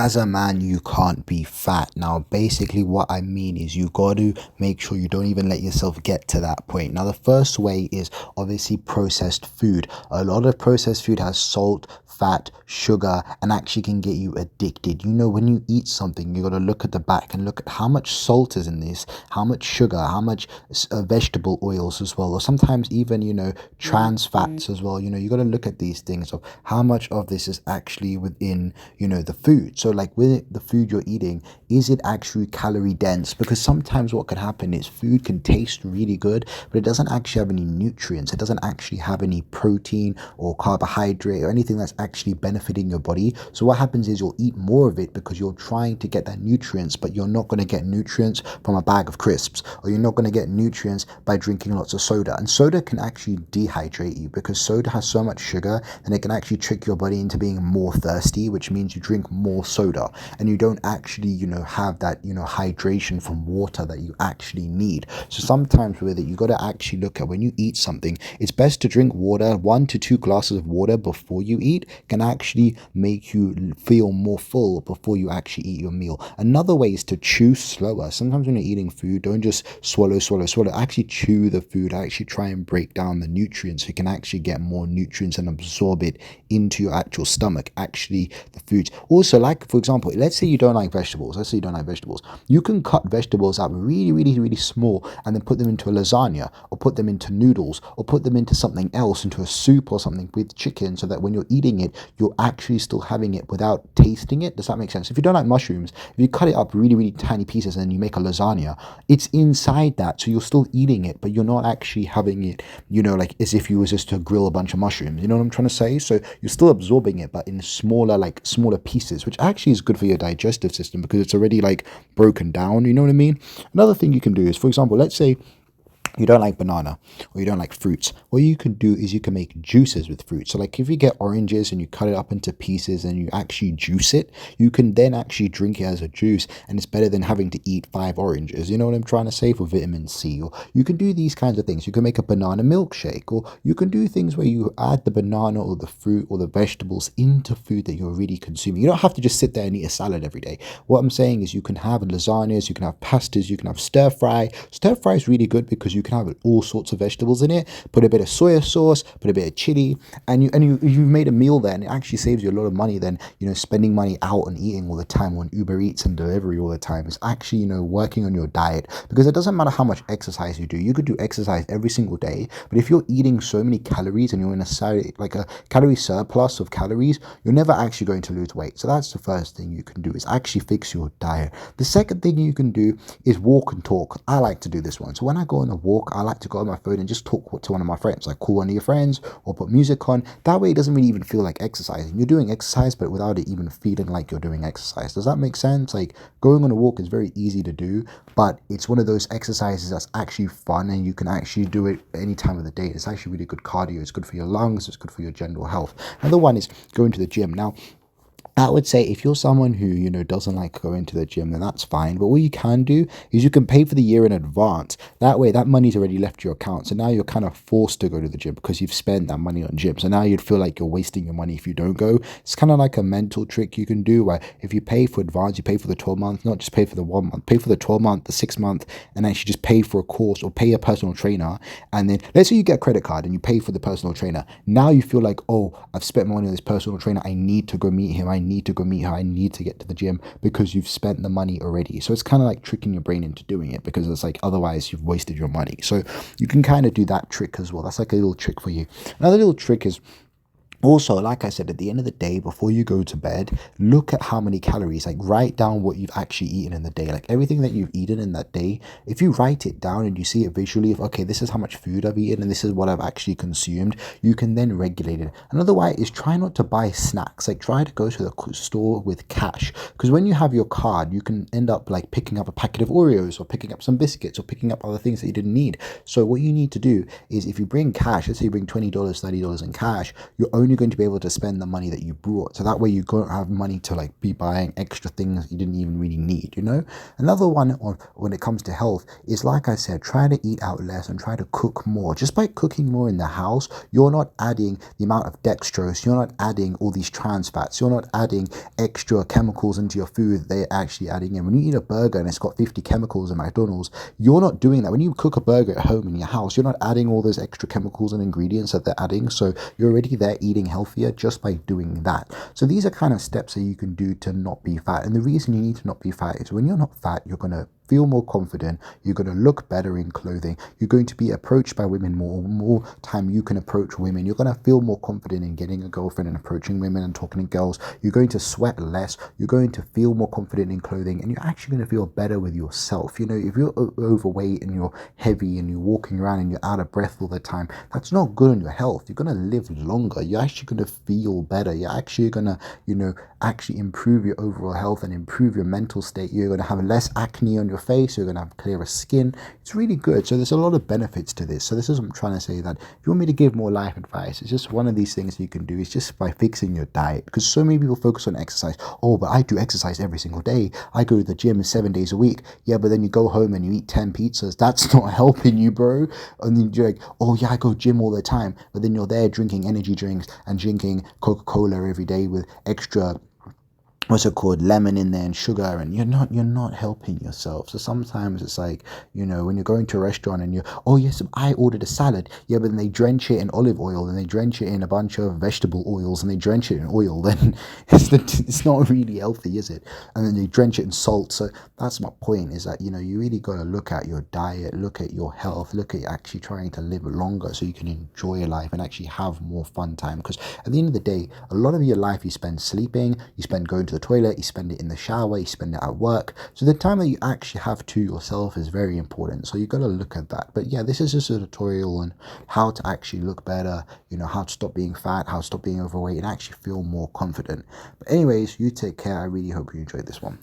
as a man, you can't be fat. Now, basically, what I mean is you got to make sure you don't even let yourself get to that point. Now, the first way is obviously processed food. A lot of processed food has salt, fat, sugar, and actually can get you addicted. You know, when you eat something, you got to look at the back and look at how much salt is in this, how much sugar, how much vegetable oils as well, or sometimes even, trans fats as well. You got to look at these things of how much of this is actually within, the food. So like with the food you're eating, is it actually calorie dense? Because sometimes what can happen is food can taste really good, but it doesn't actually have any nutrients. It doesn't actually have any protein or carbohydrate or anything that's actually benefiting your body. So what happens is you'll eat more of it because you're trying to get that nutrients, but you're not going to get nutrients from a bag of crisps, or you're not going to get nutrients by drinking lots of soda. And soda can actually dehydrate you because soda has so much sugar and it can actually trick your body into being more thirsty, which means you drink more soda and you don't actually, have that, hydration from water that you actually need. So sometimes with it, you got to actually look at when you eat something, it's best to drink water. 1 to 2 glasses of water before you eat can actually make you feel more full before you actually eat your meal. Another way is to chew slower. Sometimes when you're eating food, don't just swallow. Actually chew the food. Actually try and break down the nutrients so you can actually get more nutrients and absorb it into your actual stomach. Actually, the foods. Also, like for example, let's say you don't like vegetables. You can cut vegetables up really, really, really small and then put them into a lasagna or put them into noodles or put them into something else, into a soup or something with chicken, so that when you're eating it, you're actually still having it without tasting it. Does that make sense? If you don't like mushrooms, if you cut it up really, really tiny pieces and then you make a lasagna, it's inside that. So you're still eating it, but you're not actually having it, like as if you was just to grill a bunch of mushrooms. You know what I'm trying to say? So you're still absorbing it, but in smaller pieces, which actually is good for your digestive system because it's already like broken down. You know what I mean? Another thing you can do is, for example, let's say you don't like banana or you don't like fruits, what you can do is you can make juices with fruit. So like if you get oranges and you cut it up into pieces and you actually juice it, you can then actually drink it as a juice, and it's better than having to eat 5 oranges. You know what I'm trying to say? For vitamin C. Or you can do these kinds of things. You can make a banana milkshake, or you can do things where you add the banana or the fruit or the vegetables into food that you're already consuming. You don't have to just sit there and eat a salad every day. What I'm saying is you can have lasagnas, you can have pastas, you can have stir fry. Stir fry is really good because you can have all sorts of vegetables in it. Put a bit of soya sauce, put a bit of chili, and you made a meal there, and it actually saves you a lot of money than spending money out and eating all the time on Uber Eats and delivery all the time. It's actually working on your diet, because it doesn't matter how much exercise you do. You could do exercise every single day, but if you're eating so many calories and you're in a calorie surplus of calories, you're never actually going to lose weight. So that's the first thing you can do, is actually fix your diet. The second thing you can do is walk and talk. I like to do this one. So when I go on a walk, I like to go on my phone and just talk to one of my friends, like call one of your friends or put music on. That way it doesn't really even feel like exercising. You're doing exercise, but without it even feeling like you're doing exercise. Does that make sense? Like going on a walk is very easy to do, but it's one of those exercises that's actually fun and you can actually do it any time of the day. It's actually really good cardio. It's good for your lungs. It's good for your general health. Another one is going to the gym. Now, I would say if you're someone who, doesn't like going to the gym, then that's fine. But what you can do is you can pay for the year in advance. That way, that money's already left your account. So now you're kind of forced to go to the gym because you've spent that money on gym. So now you'd feel like you're wasting your money if you don't go. It's kind of like a mental trick you can do where if you pay for advance, you pay for the 12 month, not just pay for the 1 month, pay for the 12 month, the 6 month, and actually just pay for a course or pay a personal trainer. And then let's say you get a credit card and you pay for the personal trainer. Now you feel like, oh, I've spent money on this personal trainer. I need to go meet him. I need to go meet her. I need to get to the gym, because you've spent the money already. So it's kind of like tricking your brain into doing it, because it's like otherwise you've wasted your money. So you can kind of do that trick as well. That's like a little trick for you. Another little trick is also, like I said, at the end of the day, before you go to bed, look at how many calories, like write down what you've actually eaten in the day, like everything that you've eaten in that day. If you write it down and you see it visually of, okay, this is how much food I've eaten and this is what I've actually consumed, you can then regulate it. Another way is try not to buy snacks, like try to go to the store with cash, because when you have your card, you can end up like picking up a packet of Oreos or picking up some biscuits or picking up other things that you didn't need. So what you need to do is, if you bring cash, let's say you bring $20, $30 in cash, you're only only going to be able to spend the money that you brought. So that way you don't have money to like be buying extra things you didn't even really need, you know? Another one on when it comes to health is, like I said, try to eat out less and try to cook more. Just by cooking more in the house, you're not adding the amount of dextrose, you're not adding all these trans fats, you're not adding extra chemicals into your food that they're actually adding in. When you eat a burger and it's got 50 chemicals in McDonald's, you're not doing that. When you cook a burger at home in your house, you're not adding all those extra chemicals and ingredients that they're adding. So you're already there eating healthier just by doing that. So these are kind of steps that you can do to not be fat. And the reason you need to not be fat is when you're not fat, you're going to feel more confident, you're going to look better in clothing, you're going to be approached by women more time you can approach women, you're going to feel more confident in getting a girlfriend and approaching women and talking to girls, you're going to sweat less, you're going to feel more confident in clothing, and you're actually going to feel better with yourself. You know, if you're overweight and you're heavy and you're walking around and you're out of breath all the time, that's not good on your health. You're going to live longer, you're actually going to feel better, you're actually going to, you know, actually improve your overall health and improve your mental state. You're going to have less acne on your face, you're going to have clearer skin. It's really good. So there's a lot of benefits to this. So this is what I'm trying to say, that if you want me to give more life advice, it's just one of these things you can do. It's just by fixing your diet, because so many people focus on exercise. Oh, but I do exercise every single day, I go to the gym 7 days a week. Yeah, but then you go home and you eat 10 pizzas. That's not helping you, bro. And then you're like, oh yeah, I go gym all the time, but then you're there drinking energy drinks and drinking Coca-Cola every day with extra, what's it called, lemon in there and sugar, and you're not helping yourself. So sometimes it's like, you know, when you're going to a restaurant and you're, oh yes, I ordered a salad, yeah, but then they drench it in olive oil and they drench it in a bunch of vegetable oils and they drench it in oil, then it's not really healthy, is it? And then they drench it in salt. So that's my point, is that, you know, you really got to look at your diet, look at your health, look at actually trying to live longer so you can enjoy life and actually have more fun time. Because at the end of the day, a lot of your life you spend sleeping, you spend going to the toilet, you spend it in the shower, you spend it at work. So the time that you actually have to yourself is very important. So you got to look at that. But yeah, this is just a tutorial on how to actually look better, you know, how to stop being fat, how to stop being overweight and actually feel more confident. But anyways, you take care. I really hope you enjoyed this one.